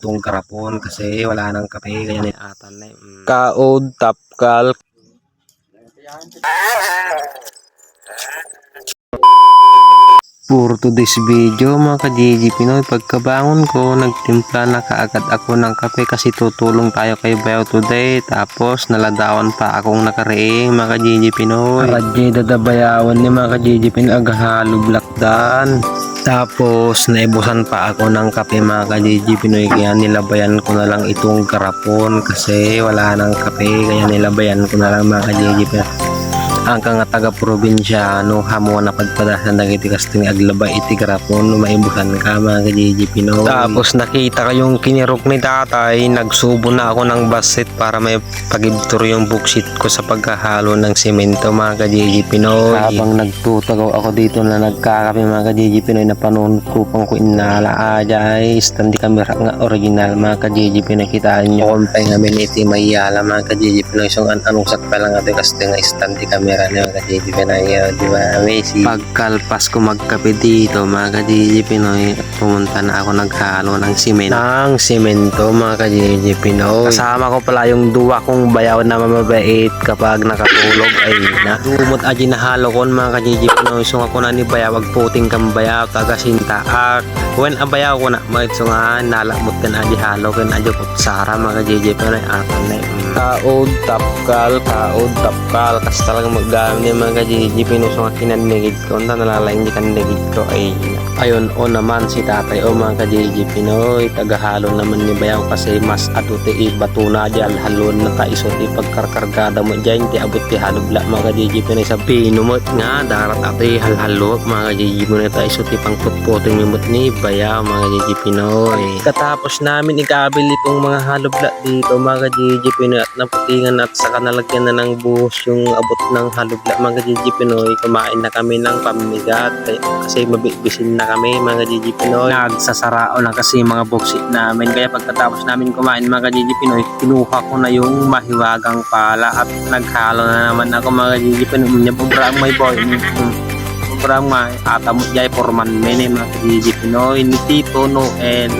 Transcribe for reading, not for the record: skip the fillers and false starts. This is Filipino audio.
itong karapon kasi wala nang kape kaya niatan na Kaod, tapkal. For today's video mga ka-GG Pinoy, pagkabangon ko nagtimpla na kaagad ako ng kape kasi tutulong tayo kay Bayaw today. Tapos naladawan pa akong nakariing mga ka-GG Pinoy. Radye dadabayawan ni mga ka-GG Pinoy agahalo blackdan. Tapos naibusan pa ako ng kape mga ka-GG Pinoy kaya nilabayan ko na lang itong karapon kasi wala nang kape kaya nilabayan ko na lang mga ka-GG Pinoy. Ang nga taga-probinsya no hamo na pagpadasan dagiti kasting aglaba iti garapon maibusan ka mga ka-GG Pinoy. Tapos nakita ko yung kinirok ni tatay, nagsubo na ako ng basit para may pagibtur yung buksit ko sa pagkahalo ng semento mga ka-GG Pinoy. Habang nagtutagaw ako dito na nagkakape mga ka-GG Pinoy na panunod ko pang ko inala ajay standi camera nga original mga ka-GG Pinoy, kitaan nyo kumpay nga iti mayala mga ka-GG Pinoy so anong sakpa lang ito kasting nga standi camera niya mga ka-GG Pinoy, di ba amazing. Pagkalpas ko magkape dito mga ka-GG Pinoy at pumunta na ako naghalo ng semento mga ka-GG Pinoy. Kasama ko pala yung duwa kong bayaw na mamabait kapag nakatulog ay na dumot aji na halo kon mga ka-GG Pinoy so ako na ni bayaw wag puting kang bayaw tagasinta ak when abayaw ko na mag so nga nalamot kan aji halo kan aji kutsara mga ka-GG Pinoy atan na kaod tapkal kas talagang maggamit ng mga ka-GG Pinoy so nga kinanigid ko unta nalalaing di kanigid ko ay ayon o naman si tatay o mga ka-GG Pinoy tagahalo naman ni bayaw kasi mas aduti ibatuna dyan halon na kaisot ipagkarkargada mo dyan ti abot ti halubla mga ka-GG Pinoy sa pinumot nga darat ati halhalo mga ka-GG Pinoy ta isot ipangputputing nimot ni bayaw mga ka-GG Pinoy. Katapos namin ikabil itong mga halubla dito mga ka-GG Pinoy at naputingan at saka nalagyan na ng buhos yung abot ng halubla mga ka-GG Pinoy. Kumain na kami ng pamigat kasi mabibisin na kami mga ka-GG Pinoy. Nagsasarao na kasi mga buksit namin kaya pagkatapos namin kumain mga ka-GG Pinoy kinuha ko na yung mahiwagang pala at naghalo na naman ako mga ka-GG Pinoy. Nyabubrang may boy sobrang may atamot jay porman mene mga ka-GG Pinoy ni Tito Noel